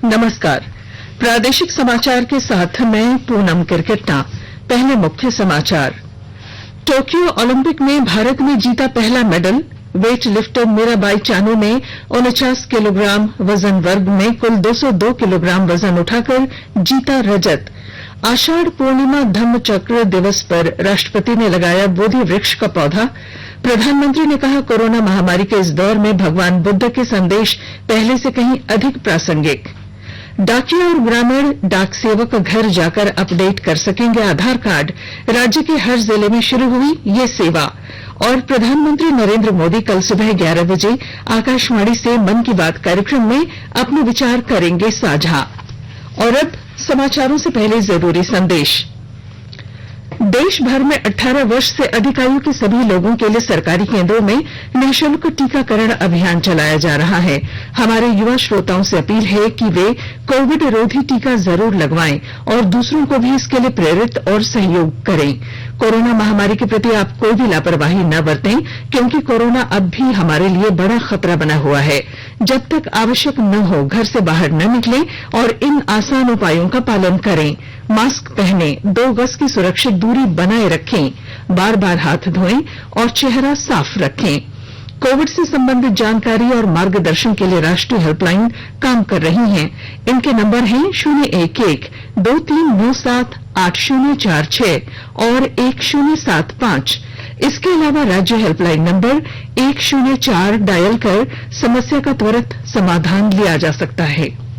नमस्कार। प्रादेशिक समाचार के साथ मैं पूनम किरकिट्टा। पहले मुख्य समाचार। टोक्यो ओलंपिक में भारत ने जीता पहला medal. Weight lifter Mirabai Chanu ने 49 किलोग्राम वजन वर्ग में कुल 202 किलोग्राम वजन उठाकर जीता रजत। आषाढ़ पूर्णिमा धम्म चक्र दिवस पर राष्ट्रपति ने लगाया बोधि वृक्ष का पौधा। प्रधानमंत्री ने कहा, कोरोना महामारी के इस दौर में भगवान बुद्ध के संदेश पहले से कहीं अधिक प्रासंगिक। डाकिया और ग्रामीण डाक सेवक घर जाकर अपडेट कर सकेंगे आधार कार्ड। राज्य के हर जिले में शुरू हुई ये सेवा। और प्रधानमंत्री नरेंद्र मोदी कल सुबह 11 बजे आकाशवाणी से मन की बात कार्यक्रम में अपने विचार करेंगे साझा। और अब समाचारों से पहले जरूरी संदेश। देश भर में 18 वर्ष से अधिक आयु के सभी लोगों के लिए सरकारी केंद्रों में निःशुल्क टीकाकरण अभियान चलाया जा रहा है। हमारे युवा श्रोताओं से अपील है कि वे कोविड रोधी टीका जरूर लगवाएं और दूसरों को भी इसके लिए प्रेरित और सहयोग करें। कोरोना महामारी के प्रति आप कोई भी लापरवाही न बरतें, क्योंकि कोरोना अब भी हमारे लिए बड़ा खतरा बना हुआ है। जब तक आवश्यक न हो घर से बाहर न निकलें और इन आसान उपायों का पालन करें। मास्क पहनें, 2 गज की सुरक्षित दूरी बनाए रखें, बार बार हाथ धोएं और चेहरा साफ रखें। कोविड से संबंधित जानकारी और मार्गदर्शन के लिए राष्ट्रीय हेल्पलाइन काम कर रही हैं। इनके नंबर हैं 011-2397-8046 और 1075। इसके अलावा राज्य हेल्पलाइन नंबर 104 डायल कर समस्या का त्वरित समाधान लिया जा सकता है।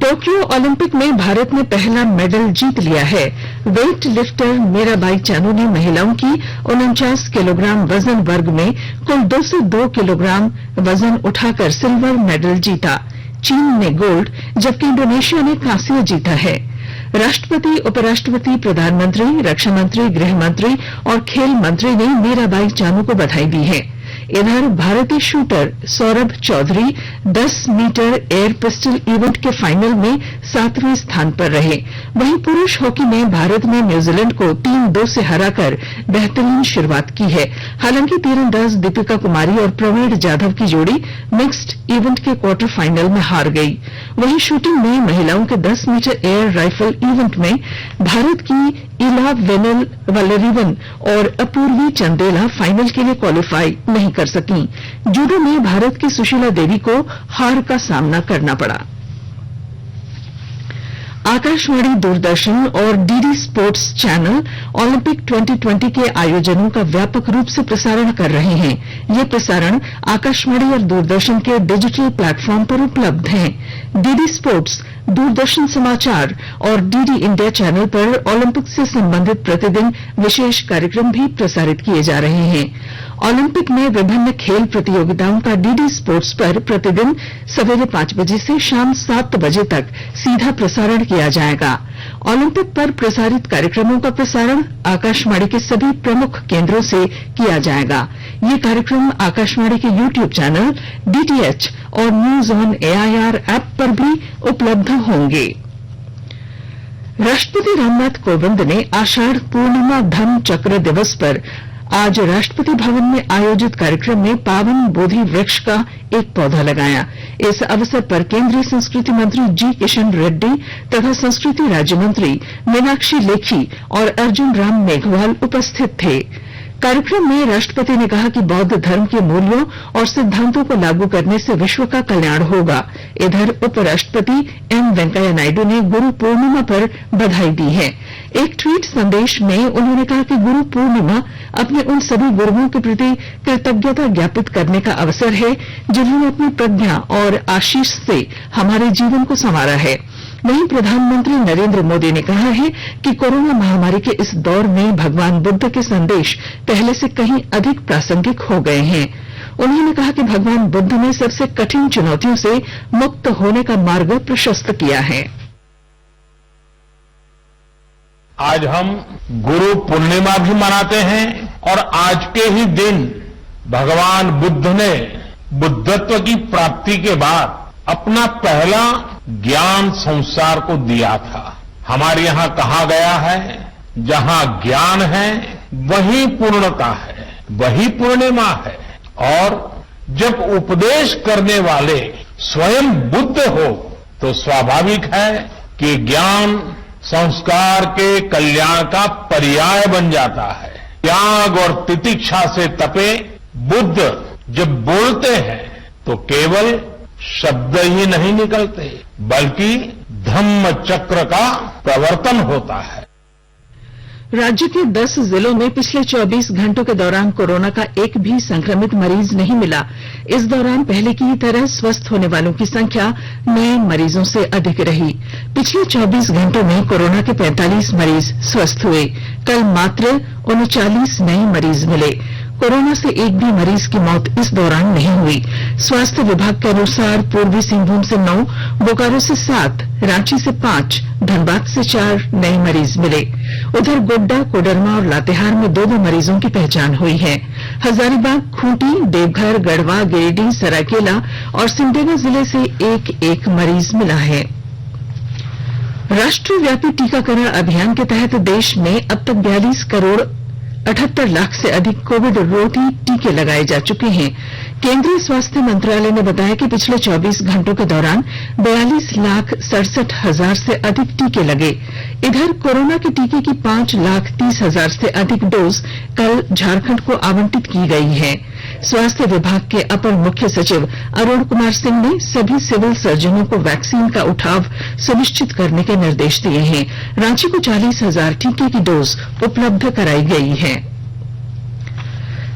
टोक्यो ओलंपिक में भारत ने पहला मेडल जीत लिया है। वेट लिफ्टर मीराबाई चानू ने महिलाओं की 49 किलोग्राम वजन वर्ग में कुल 202 किलोग्राम वजन उठाकर सिल्वर मेडल जीता। चीन ने गोल्ड जबकि इंडोनेशिया ने कांस्य जीता है। राष्ट्रपति, उपराष्ट्रपति, प्रधानमंत्री, रक्षा मंत्री, गृह मंत्री और खेल मंत्री ने मीराबाई चानू को बधाई दी है। इधर भारतीय shooter Saurabh Chaudhary 10 metre air pistol event के फाइनल में 7वें स्थान पर रहे। वहीं पुरुष हॉकी में भारत ने न्यूजीलैंड को 3-2 से हराकर बेहतरीन शुरुआत की है। हालांकि तीरंदाज दीपिका कुमारी और प्रवीण जाधव की जोड़ी मिक्स्ड इवेंट के क्वार्टर फाइनल में हार गई। वहीं शूटिंग में महिलाओं के 10 मीटर एयर राइफल इवेंट में भारत की इला वलरीवन और अपूर्वी चंदेला फाइनल के लिए क्वालिफाई नहीं कर सकी। जूडो में भारत की सुशीला देवी को हार का सामना करना पड़ा। आकाशवाणी, दूरदर्शन और डीडी स्पोर्ट्स चैनल ओलंपिक 2020 के आयोजनों का व्यापक रूप से प्रसारण कर रहे हैं। ये प्रसारण आकाशवाणी और दूरदर्शन के डिजिटल प्लेटफॉर्म पर उपलब्ध है। डीडी स्पोर्ट्स, दूरदर्शन समाचार और डीडी इंडिया चैनल पर ओलंपिक से संबंधित प्रतिदिन विशेष कार्यक्रम भी प्रसारित किए जा रहे हैं। ओलंपिक में विभिन्न खेल प्रतियोगिताओं का डीडी स्पोर्ट्स पर प्रतिदिन सवेरे 5 बजे से शाम 7 बजे तक सीधा प्रसारण किया जाएगा। ओलंपिक पर प्रसारित कार्यक्रमों का प्रसारण आकाशवाणी के सभी प्रमुख केंद्रों से किया जाएगा। ये कार्यक्रम आकाशवाणी के यूट्यूब चैनल, डीटीएच और न्यूज ऑन एआईआर ऐप पर भी उपलब्ध होंगे। राष्ट्रपति रामनाथ कोविंद ने आषाढ़ पूर्णिमा धम्म चक्र दिवस पर आज राष्ट्रपति भवन में आयोजित कार्यक्रम में पावन बोधि वृक्ष का एक पौधा लगाया। इस अवसर पर केंद्रीय संस्कृति मंत्री जी किशन रेड्डी तथा संस्कृति राज्य मंत्री मीनाक्षी लेखी और अर्जुन राम मेघवाल उपस्थित थे। कार्यक्रम में राष्ट्रपति ने कहा कि बौद्ध धर्म के मूल्यों और सिद्धांतों को लागू करने से विश्व का कल्याण होगा। इधर उपराष्ट्रपति एम वेंकैया नायडू ने गुरु पूर्णिमा पर बधाई दी है। एक ट्वीट संदेश में उन्होंने कहा कि गुरु पूर्णिमा अपने उन सभी गुरुओं के प्रति कृतज्ञता ज्ञापित करने का अवसर है जिन्होंने अपनी प्रज्ञा और आशीष से हमारे जीवन को संवारा है। वहीं प्रधानमंत्री नरेंद्र मोदी ने कहा है कि कोरोना महामारी के इस दौर में भगवान बुद्ध के संदेश पहले से कहीं अधिक प्रासंगिक हो गए हैं। उन्होंने कहा कि भगवान बुद्ध ने सबसे कठिन चुनौतियों से मुक्त होने का मार्ग प्रशस्त किया है। आज हम गुरु पूर्णिमा भी मनाते हैं और आज के ही दिन भगवान बुद्ध ने बुद्धत्व की प्राप्ति के बाद अपना पहला ज्ञान संसार को दिया था। हमारे यहां कहा गया है, जहां ज्ञान है वही पूर्णता है, वही पूर्णिमा है। और जब उपदेश करने वाले स्वयं बुद्ध हो तो स्वाभाविक है कि ज्ञान संस्कार के कल्याण का पर्याय बन जाता है। त्याग और तितिक्षा से तपे बुद्ध जब बोलते हैं तो केवल शब्द ही नहीं निकलते बल्कि धम्म चक्र का प्रवर्तन होता है। राज्य के 10 जिलों में पिछले 24 घंटों के दौरान कोरोना का एक भी संक्रमित मरीज नहीं मिला। इस दौरान पहले की ही तरह स्वस्थ होने वालों की संख्या नए मरीजों से अधिक रही। पिछले 24 घंटों में कोरोना के 45 मरीज स्वस्थ हुए। कल मात्र 39 नए मरीज मिले। कोरोना से एक भी मरीज की मौत इस दौरान नहीं हुई। स्वास्थ्य विभाग के अनुसार पूर्वी सिंहभूम से 9, बोकारो से 7, रांची से 5, धनबाद से 4 नए मरीज मिले। उधर गोड्डा, कोडरमा और लातेहार में 2 मरीजों की पहचान हुई है। हजारीबाग, खूंटी, देवघर, गढ़वा, गिरिडीह, सरायकेला और सिमडेगा जिले से एक मरीज मिला है। राष्ट्रव्यापी टीकाकरण अभियान के तहत देश में अब तक 42 करोड़ 78 लाख से अधिक कोविड रोधी टीके लगाए जा चुके हैं। केंद्रीय स्वास्थ्य मंत्रालय ने बताया कि पिछले 24 घंटों के दौरान 42,67,000 से अधिक टीके लगे। इधर कोरोना के टीके की 5,30,000 से अधिक डोज कल झारखंड को आवंटित की गई है। स्वास्थ्य विभाग के अपर मुख्य सचिव अरुण कुमार सिंह ने सभी सिविल सर्जनों को वैक्सीन का उठाव सुनिश्चित करने के निर्देश दिए हैं। रांची को 40,000 टीके की डोज उपलब्ध कराई गई है।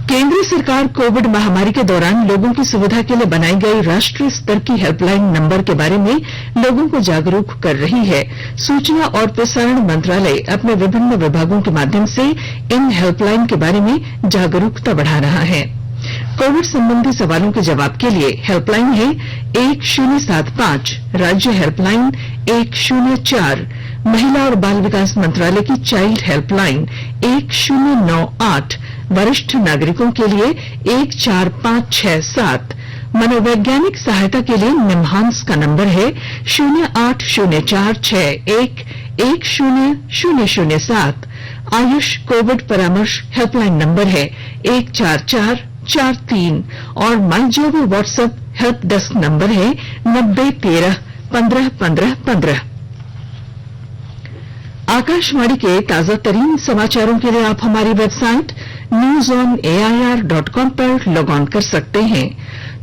केंद्र सरकार कोविड महामारी के दौरान लोगों की सुविधा के लिए बनाई गई राष्ट्रीय स्तर की हेल्पलाइन नंबर के बारे में लोगों को जागरूक कर रही है। सूचना और प्रसारण मंत्रालय अपने विभिन्न विभागों के माध्यम से इन हेल्पलाइन के बारे में जागरूकता बढ़ा रहा है। कोविड संबंधी सवालों के जवाब के लिए हेल्पलाइन है 1075, राज्य हेल्पलाइन 104, महिला और बाल विकास मंत्रालय की चाइल्ड हेल्पलाइन 1098, वरिष्ठ नागरिकों के लिए 14567, मनोवैज्ञानिक सहायता के लिए निम्हांस का नंबर है 080461100007, आयुष कोविड परामर्श हेल्पलाइन नंबर है 14443 और MyGov WhatsApp help desk number है 9013151515। आकाशवाणी के ताजा तरीन समाचारों के लिए आप हमारी वेबसाइट newsonair.com पर लॉग ऑन कर सकते हैं।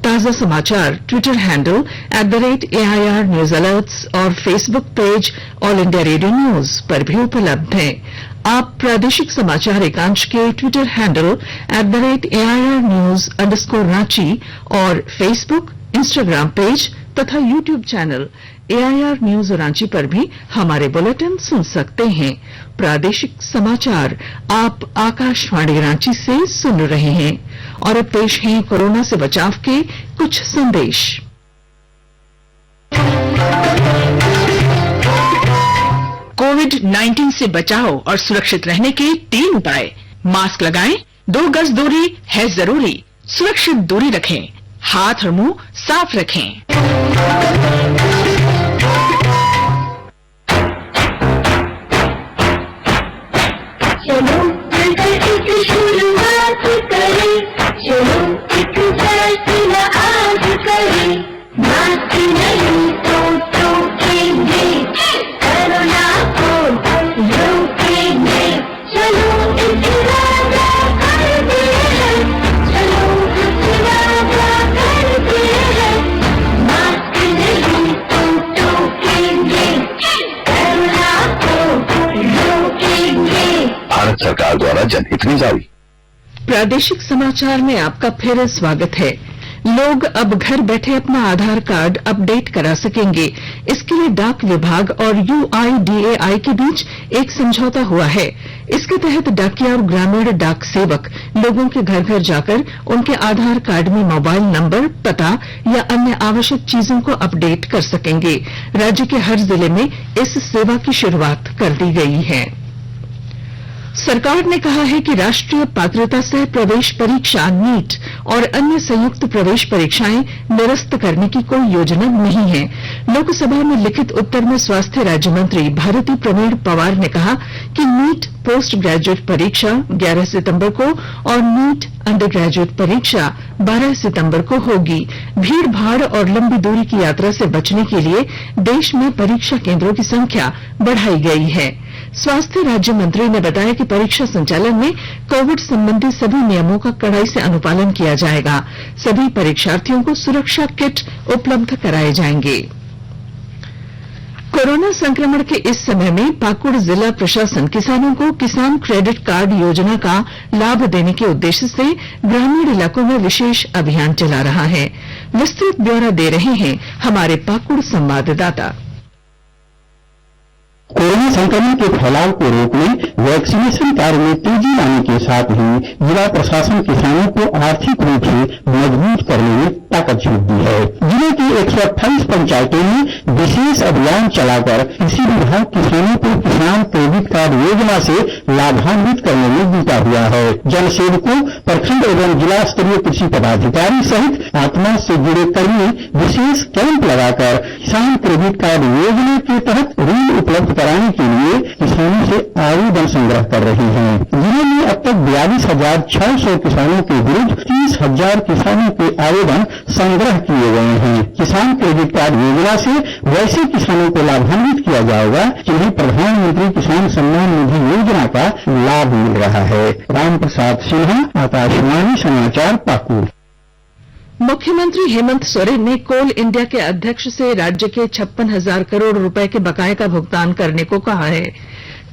ताजा समाचार Twitter handle @AIR news alerts और Facebook page All India Radio news पर भी उपलब्ध हैं। आप प्रादेशिक समाचार एकांश के ट्विटर हैंडल @AIR news_रांची और फेसबुक, इंस्टाग्राम पेज तथा YouTube channel AIR news Ranchi पर भी हमारे बुलेटिन सुन सकते हैं। प्रादेशिक समाचार आप आकाशवाणी रांची से सुन रहे हैं और अब पेश हैं कोरोना से बचाव के कुछ संदेश। कोविड-19 से बचाव और सुरक्षित रहने के 3 उपाय। मास्क लगाएं, 2 गज दूरी है जरूरी, सुरक्षित दूरी रखें, हाथ और मुंह साफ रखें। चलो मिलकर एक शुरुआत करें, चलो एक फैसला आज करें, मास्क नहीं तो टोकेंगे, कोरोना को रोकेंगे, चलो एक वादा करते हैं, चलो एक वादा करते हैं, मास्क नहीं तो टोकेंगे, कोरोना को रोकेंगे। भारत सरकार द्वारा जनहित में जारी। प्रादेशिक समाचार में आपका फिर स्वागत है। लोग अब घर बैठे अपना आधार कार्ड अपडेट करा सकेंगे। इसके लिए डाक विभाग और UIDAI के बीच एक समझौता हुआ है। इसके तहत डाकिया और ग्रामीण डाक सेवक लोगों के घर घर जाकर उनके आधार कार्ड में मोबाइल नंबर, पता या अन्य आवश्यक चीजों को अपडेट कर सकेंगे। राज्य के हर जिले में इस सेवा की शुरुआत कर दी गई है। सरकार ने कहा है कि राष्ट्रीय पात्रता सह प्रवेश परीक्षा नीट और अन्य संयुक्त प्रवेश परीक्षाएं निरस्त करने की कोई योजना नहीं है। लोकसभा में लिखित उत्तर में स्वास्थ्य राज्य मंत्री भारती प्रवीण पवार ने कहा कि नीट पोस्ट ग्रेजुएट परीक्षा 11 सितंबर को और नीट अंडर ग्रेजुएट परीक्षा 12 सितंबर को होगी। भीड़ भाड़ और लंबी दूरी की यात्रा से बचने के लिए देश में परीक्षा केंद्रों की संख्या बढ़ाई गई है। स्वास्थ्य राज्य मंत्री ने बताया कि परीक्षा संचालन में कोविड संबंधी सभी नियमों का कड़ाई से अनुपालन किया जाएगा। सभी परीक्षार्थियों को सुरक्षा किट उपलब्ध कराए जाएंगे। कोरोना संक्रमण के इस समय में पाकुड़ जिला प्रशासन किसानों को किसान क्रेडिट कार्ड योजना का लाभ देने के उद्देश्य से ग्रामीण इलाकों में विशेष अभियान चला रहा है। विस्तृत ब्यौरा दे रहे हैं हमारे पाकुड़ संवाददाता। कोरोना संक्रमण के फैलाव को रोकने वैक्सीनेशन कार्य में तेजी लाने के साथ ही जिला प्रशासन किसानों को आर्थिक रूप से मजबूत करने में ताकत झोंक दी है। जिले की 128 पंचायतों में विशेष अभियान चलाकर कृषि विभाग किसानों को किसान क्रेडिट कार्ड योजना से लाभान्वित करने में जुटा हुआ है। जनसेवकों, प्रखंड एवं जिला स्तरीय कृषि पदाधिकारी सहित आत्मा से जुड़े कर्मी विशेष कैंप लगाकर किसान क्रेडिट कार्ड योजना के तहत ऋण उपलब्ध कराने के लिए किसानों से आवेदन संग्रह कर रहे हैं। जिले में अब तक 42,600 किसानों के विरुद्ध 30,000 किसानों के आवेदन संग्रह किए गए हैं। किसान क्रेडिट कार्ड योजना से वैसे किसानों को लाभान्वित किया जाएगा जिन्हें प्रधानमंत्री किसान सम्मान निधि योजना का लाभ मिल रहा है। राम प्रसाद सिन्हा, आकाशवाणी समाचार, पाकुड़। मुख्यमंत्री हेमंत सोरेन ने कोल इंडिया के अध्यक्ष से राज्य के 56,000 करोड़ रुपए के बकाये का भुगतान करने को कहा है।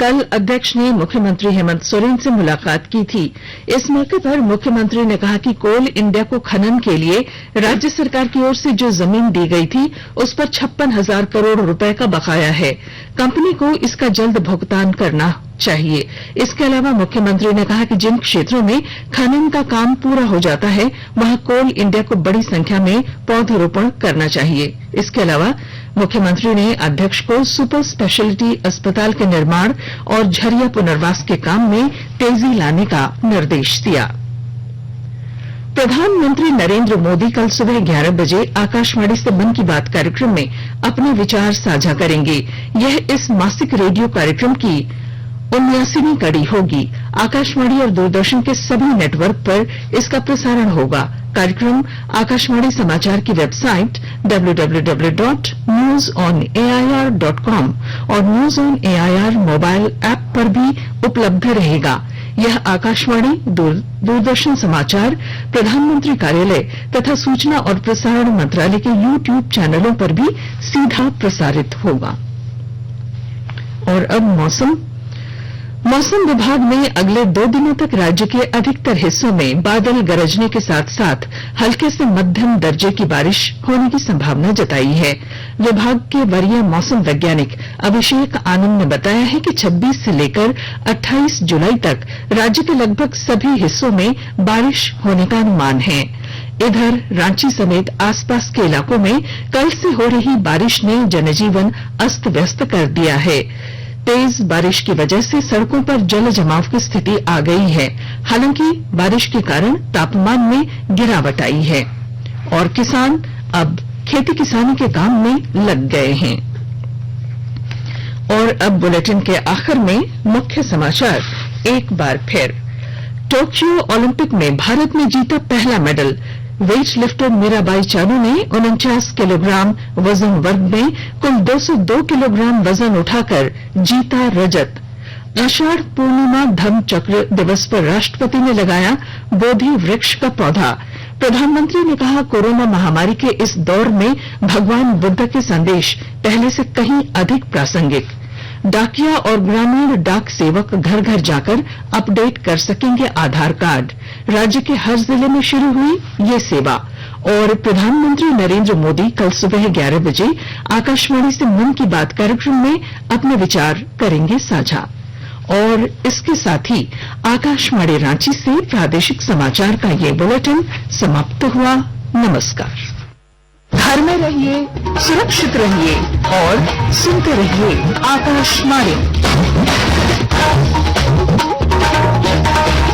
कल अध्यक्ष ने मुख्यमंत्री हेमंत सोरेन से मुलाकात की थी। इस मौके पर मुख्यमंत्री ने कहा कि कोल इंडिया को खनन के लिए राज्य सरकार की ओर से जो जमीन दी गई थी उस पर 56,000 करोड़ रुपए का बकाया है। कंपनी को इसका जल्द भुगतान करना चाहिए। इसके अलावा मुख्यमंत्री ने कहा कि जिन क्षेत्रों में खनन का काम पूरा हो जाता है वहां कोल इंडिया को बड़ी संख्या में पौधरोपण करना चाहिए। इसके अलावा मुख्यमंत्री ने अध्यक्ष को सुपर स्पेशलिटी अस्पताल के निर्माण और झरिया पुनर्वास के काम में तेजी लाने का निर्देश दिया। प्रधानमंत्री नरेंद्र मोदी कल सुबह 11 बजे आकाशवाणी से मन की बात कार्यक्रम में अपने विचार साझा करेंगे। यह इस मासिक रेडियो कार्यक्रम की 79वीं कड़ी होगी। आकाशवाणी और दूरदर्शन के सभी नेटवर्क पर इसका प्रसारण होगा। कार्यक्रम आकाशवाणी समाचार की वेबसाइट www.newsonair.com और news on AIR mobile app पर भी उपलब्ध रहेगा। यह आकाशवाणी, दूरदर्शन समाचार, प्रधानमंत्री कार्यालय तथा सूचना और प्रसारण मंत्रालय के YouTube चैनलों पर भी सीधा प्रसारित होगा। और अब मौसम विभाग ने अगले 2 दिनों तक राज्य के अधिकतर हिस्सों में बादल गरजने के साथ साथ हल्के से मध्यम दर्जे की बारिश होने की संभावना जताई है। विभाग के वरीय मौसम वैज्ञानिक अभिषेक आनंद ने बताया है कि 26 से लेकर 28 जुलाई तक राज्य के लगभग सभी हिस्सों में बारिश होने का अनुमान है। इधर रांची समेत आसपास के इलाकों में कल से हो रही बारिश ने जनजीवन अस्त व्यस्त कर दिया है। तेज बारिश की वजह से सड़कों पर जल जमाव की स्थिति आ गई है। हालांकि बारिश के कारण तापमान में गिरावट आई है और किसान अब खेती किसानी के काम में लग गए हैं। और अब बुलेटिन के आखिर में मुख्य समाचार एक बार फिर। टोक्यो ओलंपिक में भारत ने जीता पहला medal. Weight lifter Mirabai Chanu ने 49 किलोग्राम वजन वर्ग में कुल 202 किलोग्राम वजन उठाकर जीता रजत। आषाढ़ पूर्णिमा धम्म चक्र दिवस पर राष्ट्रपति ने लगाया बोधि वृक्ष का पौधा। प्रधानमंत्री ने कहा कोरोना महामारी के इस दौर में भगवान बुद्ध के संदेश पहले से कहीं अधिक प्रासंगिक। डाकिया और ग्रामीण डाक सेवक घर घर जाकर अपडेट कर सकेंगे आधार कार्ड। राज्य के हर जिले में शुरू हुई ये सेवा। और प्रधानमंत्री नरेंद्र मोदी कल सुबह 11 बजे आकाशवाणी से मन की बात कार्यक्रम में अपने विचार करेंगे साझा। और इसके साथ ही आकाशवाणी रांची से प्रादेशिक समाचार का ये बुलेटिन समाप्त हुआ। नमस्कार। घर में रहिए, सुरक्षित रहिए और सुनते रहिए आकाशवाणी। है।